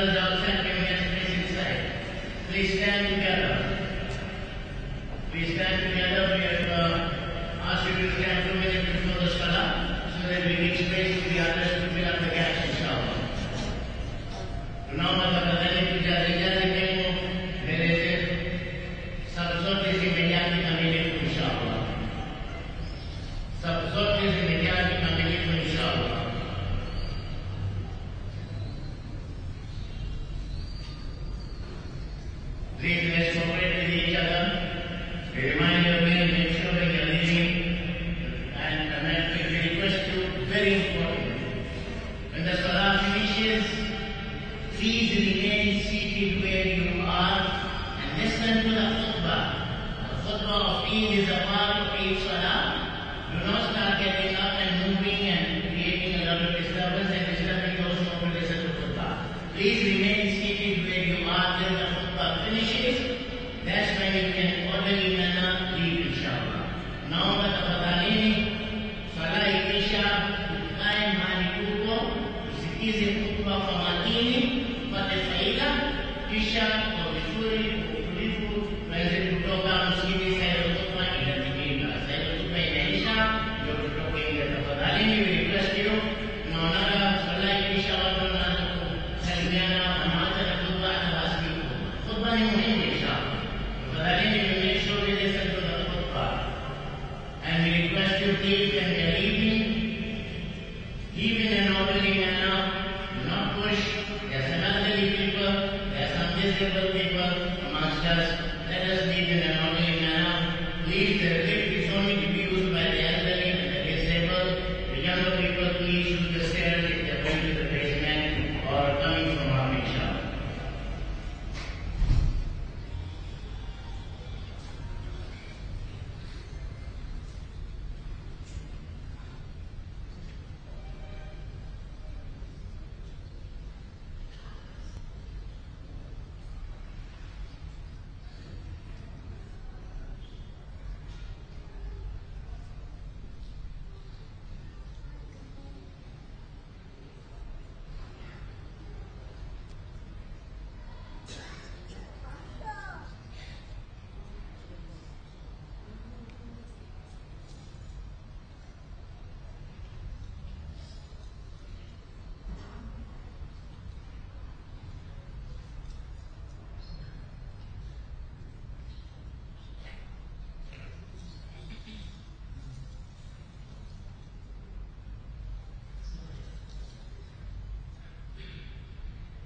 brothers outside can get space inside. Please stand together. Please stand together. We have asked you to stand 2 minutes before the salah so that we give space to the others to fill up the gaps, inshallah. Now, please let's cooperate with each other. We remind you again, make sure that you're leaving. And we request you, very important. When the salah finishes, please remain seated where you are and listen to the khutbah. The khutbah of Eid is a part of Eid salah. Do not start getting up and moving and creating a lot of disturbance and disturbing those who want to listen to khutbah. Please remain seated where you are till the khutbah finishes. That's when you can orderly manner leave, inshallah. Now that the Badalini, Salah Isha, Utkay Manikuko, Sikizi khutbah for Matini, Fateh Faida, Isha, or Bifuri, Ulifu, President Utoka, Muskiti, Sayyid Utoka, Ida Tikila, Sayyid Utoka, Ida Isha, you have to talk in the Badalini, we request you. Now, Naga, Salah Isha, Salmiana, Amata, Khutbah, and Vasiki. Khutbah is Muhim, inshallah. Badalini, we make sure we listen to the khutbah. And we request you, please, when we are leave in an orderly manner, do not push. There are some elderly people, there are some disabled people amongst us. Let us leave in an orderly manner. Please, the lift is only to be used by the elderly and the disabled. The younger people, please use the stairs if they are going to the basement or coming from our inshallah.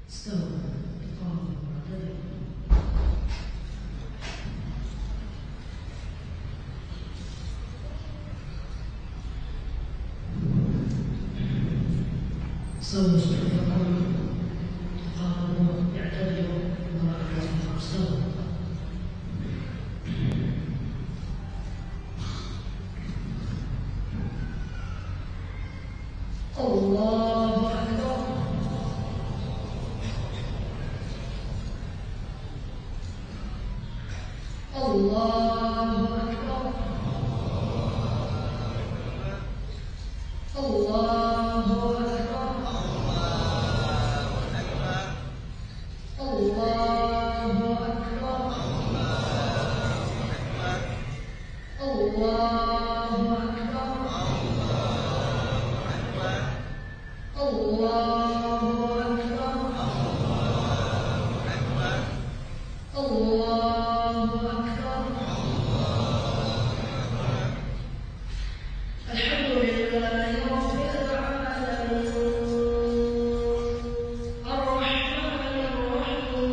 So, Father, مستحقون تقاربوا يعتدلوا ومعرفة الصبر. الله أكبر. الله أكبر. الله أكبر. الله أكبر. الله أكبر. الله أكبر. الله أكبر. الحمد لله رب العالمين الرحمن الرحيم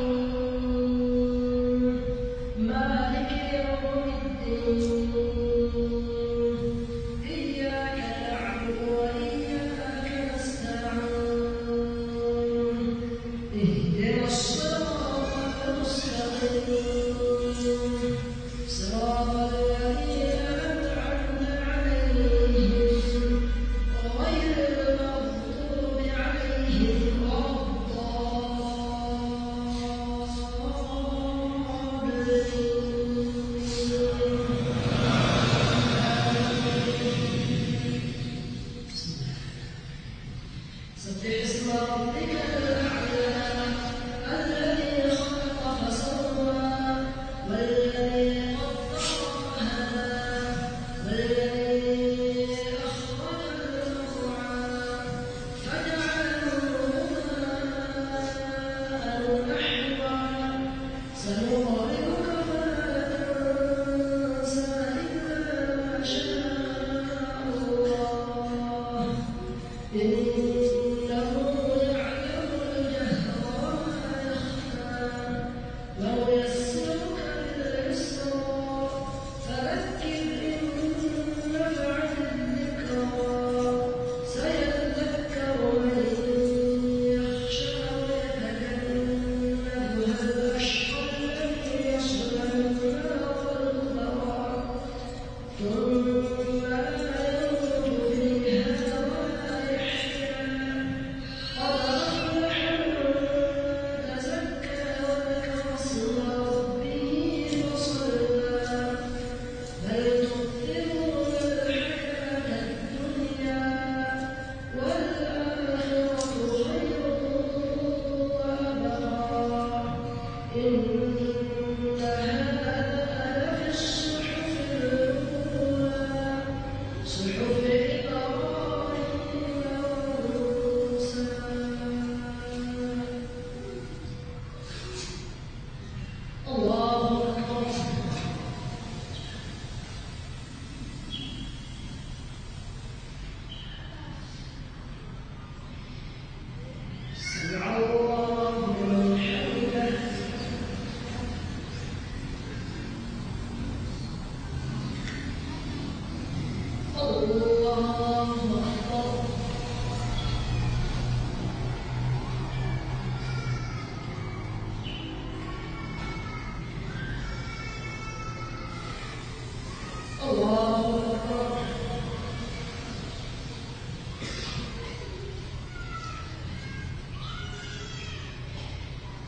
مالك يوم الدين إياك نعبد وإياك نستعين اهدنا الصراط المستقيم صراط الذين أنعمت عليهم غير المغضوب عليهم ولا الضالين. سبح اسم ربك الأعلى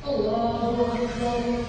الله أكبر.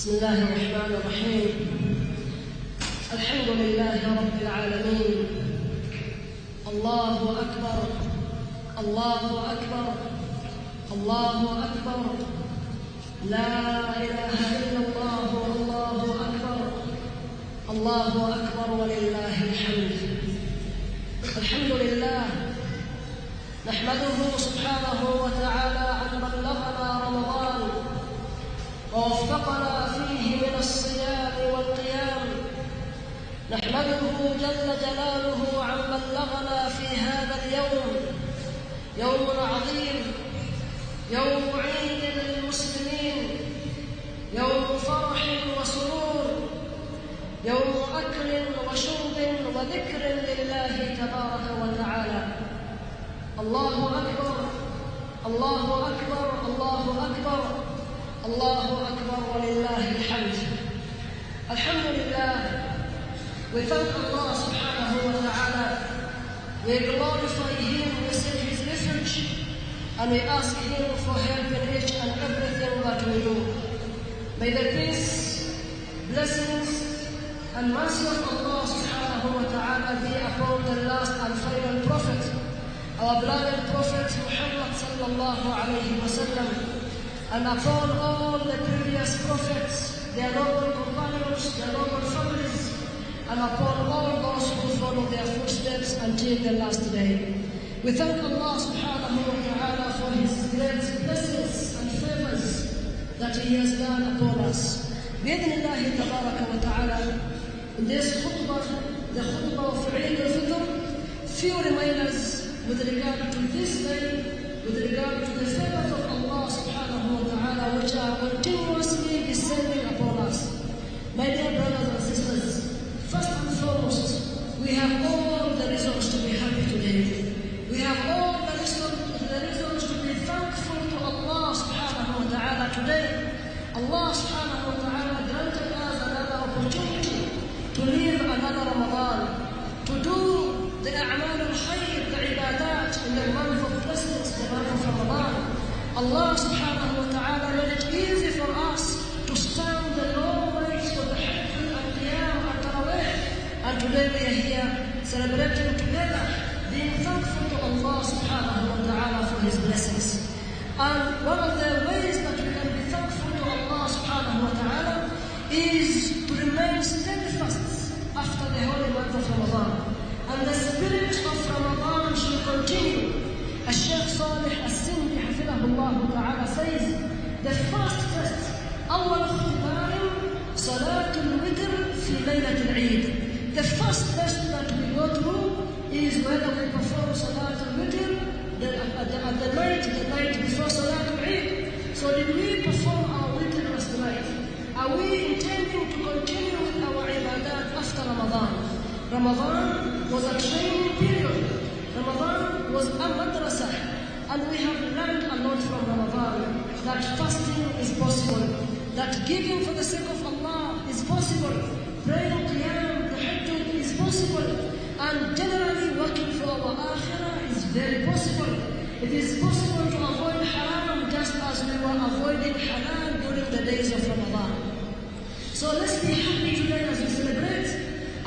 بسم الله الرحمن الرحيم. الحمد لله رب العالمين. الله أكبر الله أكبر الله أكبر، لا إله إلا الله والله أكبر، الله أكبر ولله الحمد. الحمد لله نحمده سبحانه وتعالى أن بلغنا رمضان ووفقنا فيه من الصيام والقيام. نحمده جل جلاله عن بلغنا في هذا اليوم، يوم عظيم، يوم عيد للمسلمين، يوم فرح وسرور، يوم أكل وشرب وذكر لله تبارك وتعالى. الله أكبر الله أكبر الله أكبر الله أكبر ولله الحمد. الحمد لله. We thank Allah subhanahu wa ta'ala. We glorify Him, we seek His refuge, and we ask Him for help in each and everything that we do. May the peace, blessings, and mercy of Allah subhanahu wa ta'ala be upon the last and final Prophet, our beloved Prophet Muhammad sallallahu alayhi wa sallam, and upon all the previous prophets, their noble companions, their noble families, and upon all those who follow their footsteps until the last day. We thank Allah subhanahu wa ta'ala for His great blessings and favors that He has done upon us. Bi-idhnillahi tabaraka wa ta'ala, in this khutbah, the khutbah of Eid al-Fitr, few reminders with regard to this day, with regard to the favors of Allah subhanahu wa ta'ala, which are continuously descending upon us. My dear brothers and sisters, first and foremost, we have all the reasons to be happy today. We have all the reasons to be thankful to Allah subhanahu wa ta'ala today. Allah subhanahu wa ta'ala granted us another opportunity to live another Ramadan, to do the a'mal al-khayr, the ibadat in the month of blessings, the month of Ramadan. Allah subhanahu wa ta'ala made it easy for us to stand the long waits for the Hajj and Qiyam and Tarawih. And today we are here celebrating together, being thankful to Allah subhanahu wa ta'ala for His blessings. And one of the ways that we can be thankful to Allah subhanahu wa ta'ala is to remain steadfast after the holy month of Ramadan. And the spirit of Ramadan should continue. Al-Shaykh Salih Al-Sindi hafidhahullah ta'ala says, the first test, أول اختبار صلاة الوتر في ليلة العيد. The first test that we go through is whether we perform Salat al-Witr at the night before Salat al-Eid. So did we perform our witr last night? Are we intending to continue with our ibadat after Ramadan? Ramadan was a training period. Ramadan was a madrasah. And we have learned a lot from Ramadan, that fasting is possible, that giving for the sake of Allah is possible, praying qiyam, tahajjud is possible, and generally working for our akhirah is very possible. It is possible to avoid haram just as we were avoiding halal during the days of Ramadan. So let's be happy today as we celebrate,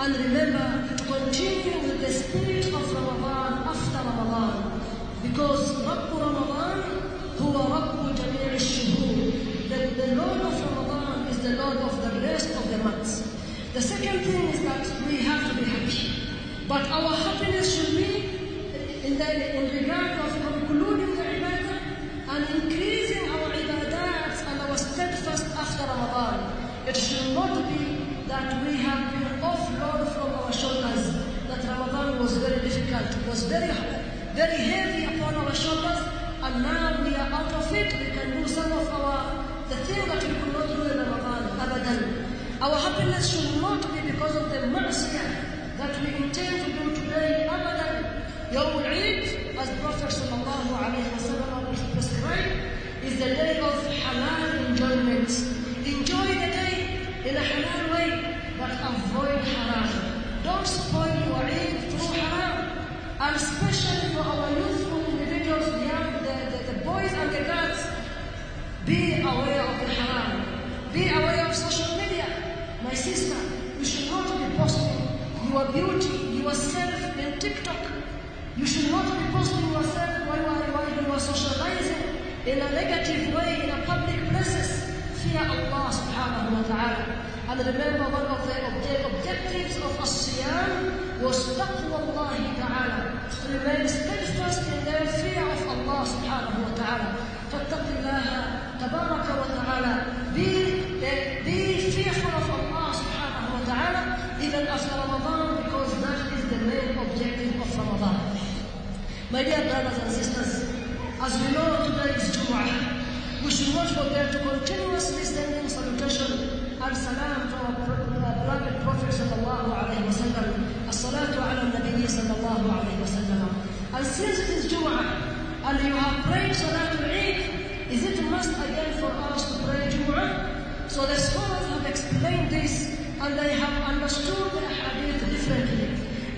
and remember to continue with the spirit of Ramadan after Ramadan. Because Rabbu Ramadan huwa Rabbu Jami' al-Shuhur. The Lord of Lord of the rest of the months. The second thing is that we have to be happy. But our happiness should be in regard of concluding the ibadah and increasing our ibadats and our steadfast after Ramadan. It should not be that we have been offloaded from our shoulders, that Ramadan was very difficult, it was very heavy upon our shoulders, and now we are out of it. We can do some of the things that we could not do in Ramadan, abadan. Our happiness should not be because of the ma'asiyah that we intend to do today, abadan. Yawm al-Eid, as Prophet sallallahu alayhi wa sallam prescribed, is the day of halal enjoyment. Enjoy the day in a halal way, but avoid haram. Don't spoil your Eid through haram. And especially for our youthful individuals, the boys and the girls, be aware of the haram. Be aware of social media. My sister, you should not be posting your beauty, yourself in TikTok. You should not be posting yourself while you are socializing in a negative way in a public places. Fear Allah subhanahu wa ta'ala. And remember, one of the objectives of as-siyam was taqwa Allah ta'ala. To remain steadfast in their fear of Allah subhanahu wa ta'ala. فَاتَّقِ اللَّهَ تَبَارَكَ وَتَعَالَى. Be fearful of Allah subhanahu wa ta'ala even after Ramadan, because that is the main objective of Ramadan. My dear brothers and sisters, as we know today is Jumu'ah, we should not forget to continuously sending salutation and salam to our beloved Prophet sallallahu alayhi wa sallam. As-salatu ala nabiyyi sallallahu alayhi wa sallam. And since it is Jumu'ah and you have prayed Salatul Eid, is it must again for us to pray Jumu'ah? So the scholars have explained this and they have understood the hadith differently.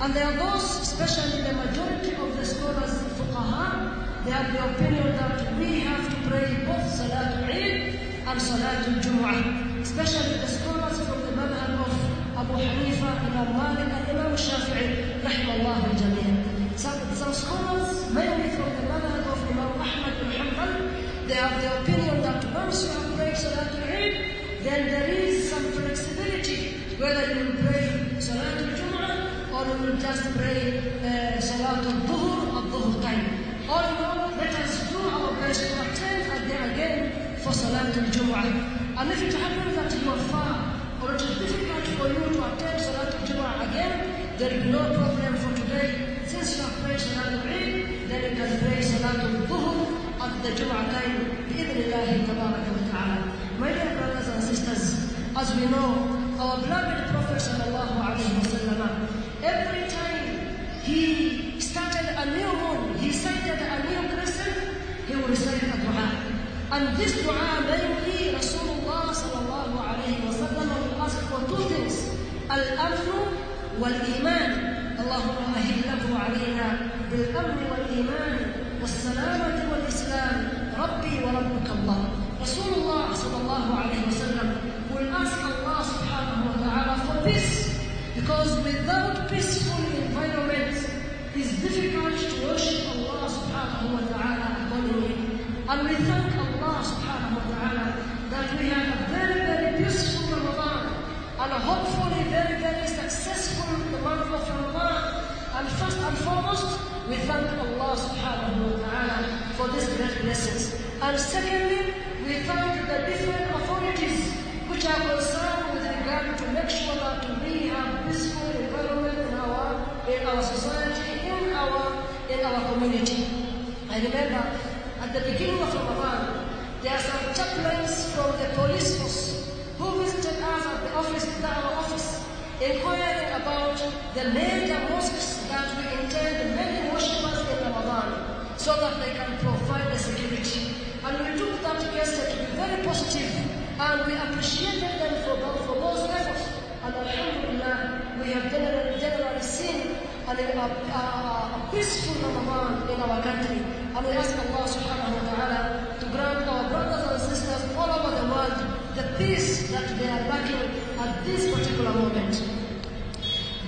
And there are those, especially the majority of the scholars, fuqaha, they have the opinion that we have to pray both Salatul Eid and Salatul Jumu'ah. Especially the scholars from the madhab of Abu Hanifa, Imam Malik, and Imam Shafi'i, rahimahullah al-jamii. Some scholars, mainly from the madhab of Imam Ahmad bin Hanbal, they have the opinion that once you have prayed Salatul Eid, then there is some flexibility, whether you will pray Salatul Jumu'ah or you will just pray Salatul Dhuhr at Dhuhr time. All in all, let us do our best to attend again for Salatul Jumu'ah. And if it happens that you are far, or it is difficult for you to attend Salatul Jumu'ah again, there is no problem for today. Since you have prayed Salatul Eid, then you can pray Salatul Dhuhr at the Jumu'ah time, bi'idhnillahi tabaraka wa ta'ala. My dear brothers and sisters, as we know, our beloved Prophet sallallahu alayhi wa sallam, every time he started a new moon, he sighted a new crescent, he will recite a dua. And this dua, mainly Rasulullah sallallahu alayhi wa sallam will ask for two things: al-amnu wal-iman. Allahumma ahillahu alayna bil-amni wal-iman was-salamati wal-islam. Rabbi wa rabbuka Allah. Rasulullah sallallahu alayhi wa sallam will ask Allah subhanahu wa ta'ala for peace, because without peaceful environment, it's difficult to worship Allah subhanahu wa ta'ala accordingly. And we thank Allah subhanahu wa ta'ala that we had a very, very peaceful Ramadan, and hopefully very, very successful the month of Ramadan. And first and foremost, we thank Allah subhanahu wa ta'ala for these great blessings. And secondly, we thank the different authorities which are concerned with regard to make sure that we have peaceful environment in our society, in our community. I remember at the beginning of Ramadan, there are some chaplains from the police force who visited us at our office, inquiring about the major mosques that we intend many worshippers in Ramadan, so that they can provide the security. And we took that case to be very positive, and we appreciated them for those efforts. And alhamdulillah, we have generally seen a peaceful Ramadan in our country. And we ask Allah subhanahu wa ta'ala to grant our brothers and sisters all over the world the peace that they are lacking at this particular moment.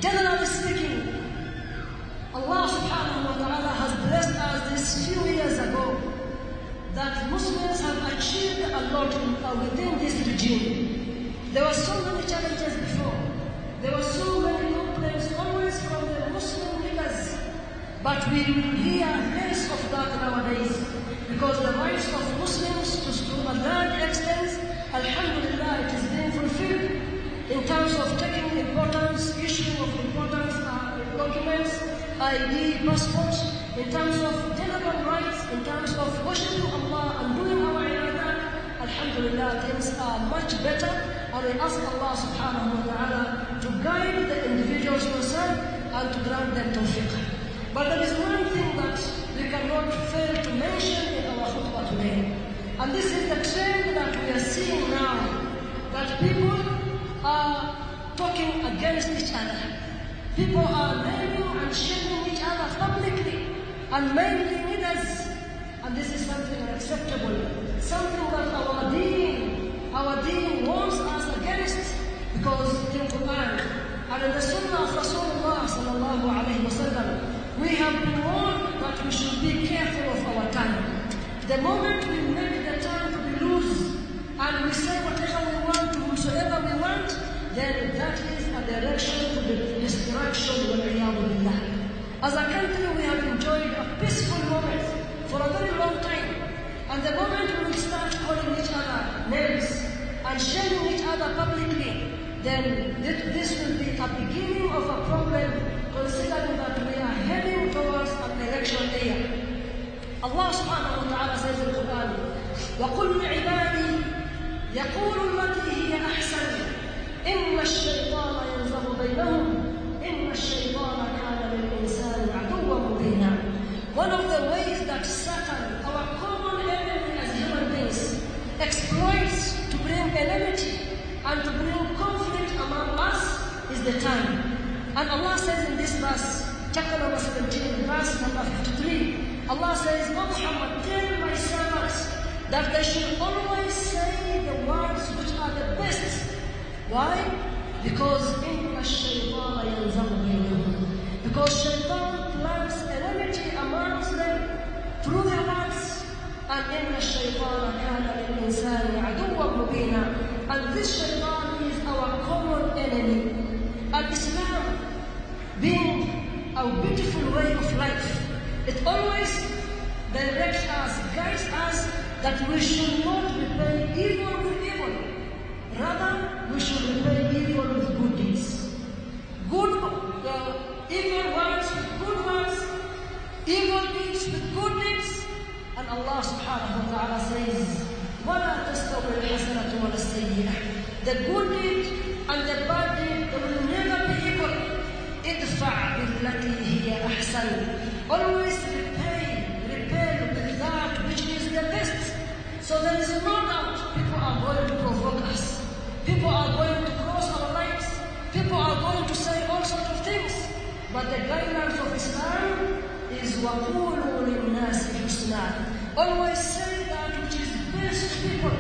Generally speaking, Allah subhanahu wa ta'ala has blessed us this few years ago that Muslims have achieved a lot within this regime. There were so many challenges before. There were so many complaints always from the Muslim leaders. But we hear less of that nowadays. Because the rights of Muslims to a large extent, alhamdulillah, it is being fulfilled in terms of taking importance, issuing of important documents, ID, passports, in terms of general rights, in terms of worshiping Allah and doing our ibadah. Alhamdulillah, things are much better, and we ask Allah subhanahu wa ta'ala to guide the individuals concerned and to grant them tawfiq. But there is one thing that we cannot fail to mention in our khutbah today, and this is the trend that we are seeing now, that people are talking against each other. People are naming and shaming each other publicly, and mainly leaders. And this is something unacceptable, something that our deen warns us against, because in the Quran and in the Sunnah of Rasulullah sallallahu alayhi wa sallam, we have been warned that we should be careful of our tongue. The moment we make the tongue to be loose and we say whatever we want to whomsoever we want, then that is a direction to the destruction of Allah. As a country, we have enjoyed a peaceful moment for a very long time. And the moment we will start calling each other names and shaming each other publicly, then this will be a beginning of a problem, considering that we are heading towards an election year. Allah subhanahu wa ta'ala says in the Quran, وَقُلْ لِعِبَادِي يَقُولُ الَّتِي هِيَ أَحْسَنُ إِنَّ الشَّيْطَانَ يَنزَغُ بَيْنَهُمْ إِنَّ الشَّيْطَانَ كَانَ لِلْإِنسَانِ عَدُوًّا مُبِينًا. One of the ways that Satan, our common enemy as human beings, exploits to bring enmity and to bring conflict among us is the tongue. And Allah says in this verse, chapter number 17, verse number 53, Allah says, "O Muhammad, tell my servants that they should always say the words which are the best." Why? Because إِنَّ الشَّيْطَانَ يَنزَغُ بَيْنَهُمْ. Because Shaitan plants enmity amongst them through their words. And إِنَّ الشَّيْطَانَ كَانَ لِلْإِنسَانِ عَدُوًّا مُبِينًا. And this Shaitan is our common enemy. And Islam, being a beautiful way of life, it always directs us, guides us that we should not repay evil with evil. Rather, we should repay evil with good deeds. Evil words with good words, evil deeds with good deeds. And Allah subhanahu wa ta'ala says, وَلَا تَسْتَوِي الْحَسَنَةُ وَلَا السَّيِّئَةُ. The good deed and the bad deed, they will never be equal. إِدْفَعْ بِالَّتِي هِيَ أَحْسَنُ. Always repay with that which is the best. So there is no doubt people are going to provoke us. People are going to cross our lines. People are going to say all sorts of things. But the guidelines of Islam is وَقُولُوا لِلنَّاسِ حُسْنًا. Always say that which is best to people.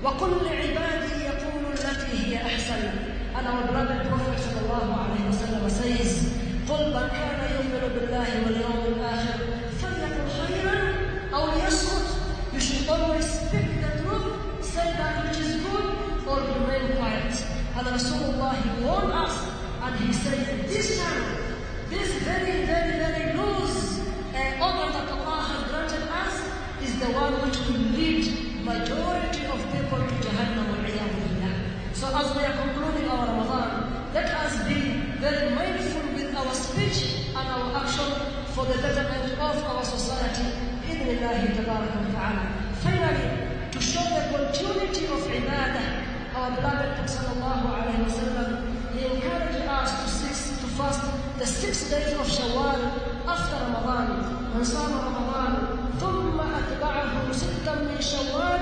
وَقُلْ لِعِبَادِي يَقُولُ الَّتِي هِيَ أَحْسَنُ. And our beloved Prophet sallallahu alayhi wa sallam says, قُلْ مَنْ كَانَ يُؤْمِنُ بِاللَّهِ وَالْيَوْمِ الْآخِرِ فَلْيَقُلْ خَيْرًا أَوْ لِيَصْمُتْ. You should always speak the truth, say that which is good, or remain quiet. And Rasulullah warned us, and he said, this time, this very, very, very loose order that Allah has granted us is the one which will lead majority of people to Jahannam wal-'iyadhu billah. So as we are concluding our Ramadan, let us be very mindful with our speech and our action for the betterment of our society. Idhnillahi tabaraka wa ta'ala. Finally, to show the continuity of ibadah, our beloved Prophet sallallahu alayhi wa sallam, he encouraged us to fast the 6 days of Shawwal after Ramadan. من صام رمضان ثم أتبعه 6 من شوال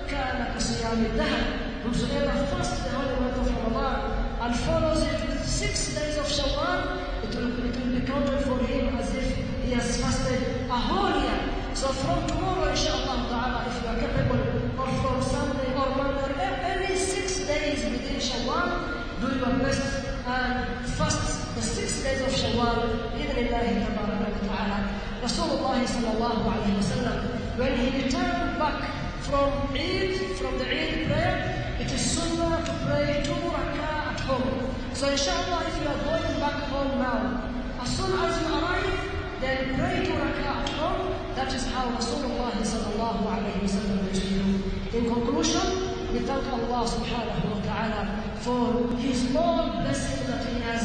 كان كصيام الدهر. Whosoever fasts the holy month of Ramadan and follows it with 6 days of Shawwal, it will be counted for him as if he has fasted a whole year. So from tomorrow, inshallah ta'ala, if you are capable, or from Sunday or Monday, any 6 days within Shawwal, do your best and fast the 6 days of Shawwal, idhnillahi tabaraka wa ta'ala. Rasulullah sallallahu alayhi wa sallam, when he returned back from the Eid prayer, it is sunnah to pray 2 rak'ah at home. So inshallah, if you are going back home now, as soon as you arrive, then pray 2 rak'ah at home. That is how Rasulullah sallallahu alayhi wa sallam used to do. In conclusion, we thank Allah subhanahu wa ta'ala for His long blessing that He has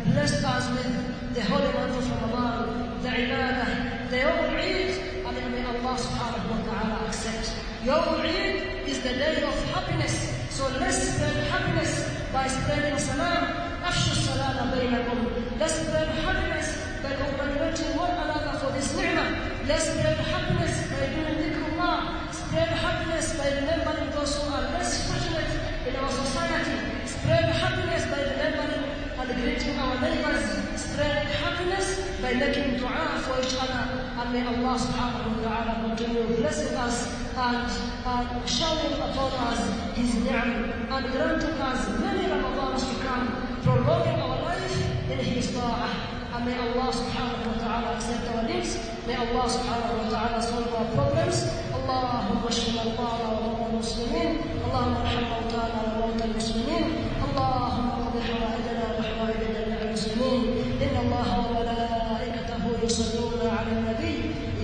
blessed us with, the holy month of Ramadan, the ibadah, the Yawm al-Eid, and may Allah subhanahu wa ta'ala accept. Yawm al-Eid is the day of happiness, so let's spread happiness by spreading salam. أفشوا السلام بينكم. Let's spread happiness by congratulating one another for this ni'mah. Let's spread happiness by doing dhikrullah. Spread happiness by remembering those who are less fortunate in our society. Spread happiness by remembering and greeting our neighbors. Spread happiness by making dua for each other. And may Allah subhanahu wa ta'ala continue blessing us and showering upon us His ni'am and granting us many Ramadans to come, prolonging our life in His ta'ah. And may Allah subhanahu wa ta'ala accept our needs. May Allah subhanahu wa ta'ala solve our problems. اللهم اشف مرضانا ومرضى المسلمين. اللهم ارحم موتانا وموتى المسلمين. اللهم اقض حوائجنا وحوائج جميع المسلمين. ان الله وملائكته يصلون على النبي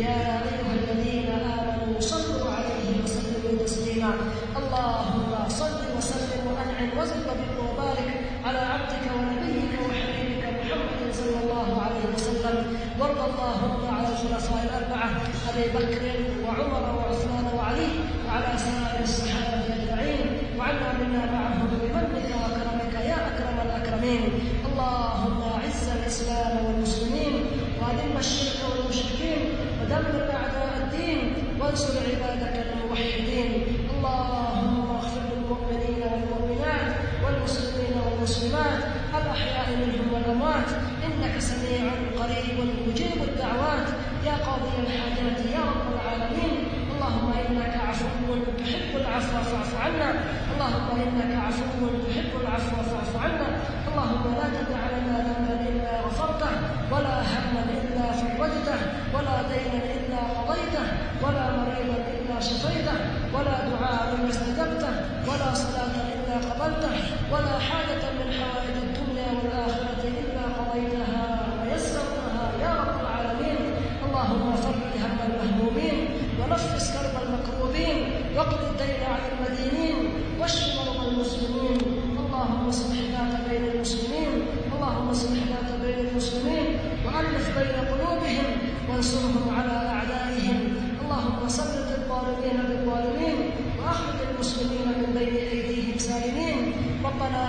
يا ايها الذين امنوا صلوا عليه وسلموا تسليما. اللهم صل وسلم وانعم وزد وبارك على عبدك ونبيك وحبيبك محمد صلى الله عليه وسلم. وارض اللهم على الخلفاء الاربعه ابي بكر وعمر وعثمان وعلي وعلى سائر الصحابه اجمعين وعنا منا معهم بمنك وكرمك يا اكرم الاكرمين. اللهم اعز الاسلام والمسلمين واذل الشرك والمشركين ودمر اعداء الدين وانصر عبادك الموحدين. اللهم اغفر للمؤمنين والمؤمنات والمسلمين والمسلمات الاحياء منهم والاموات انك سميع قريب مجيب الدعوات يا قاضي الحاجات يا رب العالمين. اللهم انك عفو تحب العفو فاعف عنا. اللهم انك عفو تحب العفو فاعف عنا. اللهم لا تدع لنا ذنبا الا غفرته ولا هما الا فرجته ولا دينا الا قضيته ولا مريضا الا شفيته ولا دعاء الا استجبته ولا صلاه الا قبلته ولا حاجه من حوائج الدنيا والاخره الا قضيتها ويسرتها يا رب العالمين. اللهم فرج هم المهمومين ونفس كرب المكروبين واقض الدين عن المدينين واشف مرضى المسلمين. اللهم اصلح ذات بين المسلمين. اللهم اصلح ذات بين المسلمين والف بين قلوبهم وانصرهم على اعدائهم. اللهم سلط الظالمين بالظالمين واخرج المسلمين من بين ايديهم سالمين. ربنا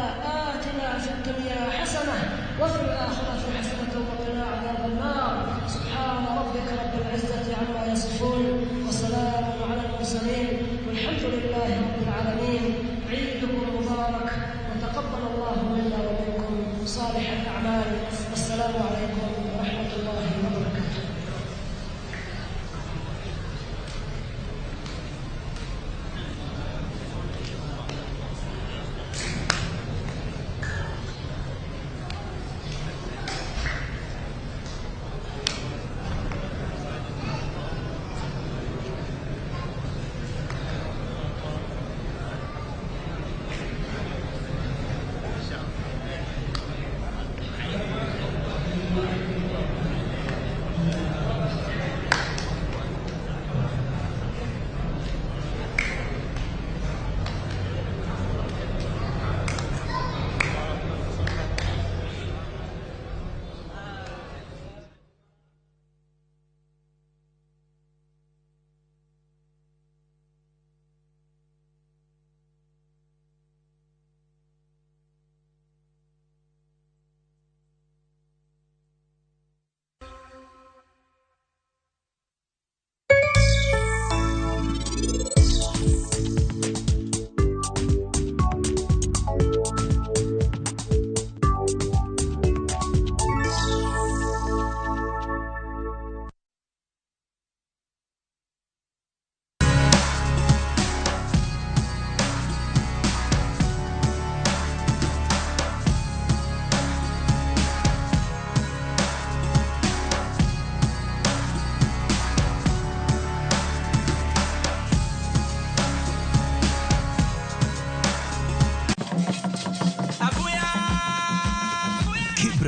آتنا في الدنيا حسنه وفي الاخره حسنه وقنا عذاب النار. سبحان ربك رب العزه عما يصفون وسلام على المرسلين والحمد لله رب العالمين. عيدكم مبارك وتقبل الله منا ومنكم صالح الاعمال. والسلام عليكم ورحمه الله وبركاته.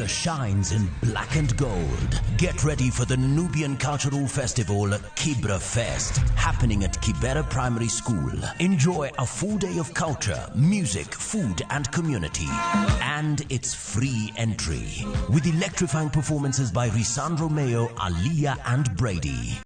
culture shines in black and gold. Get ready for the Nubian Cultural Festival, Kibra Fest, happening at Kibera Primary School. Enjoy a full day of culture, music, food and community. And it's free entry. With electrifying performances by Risan Romeo, Aliyah and Brady.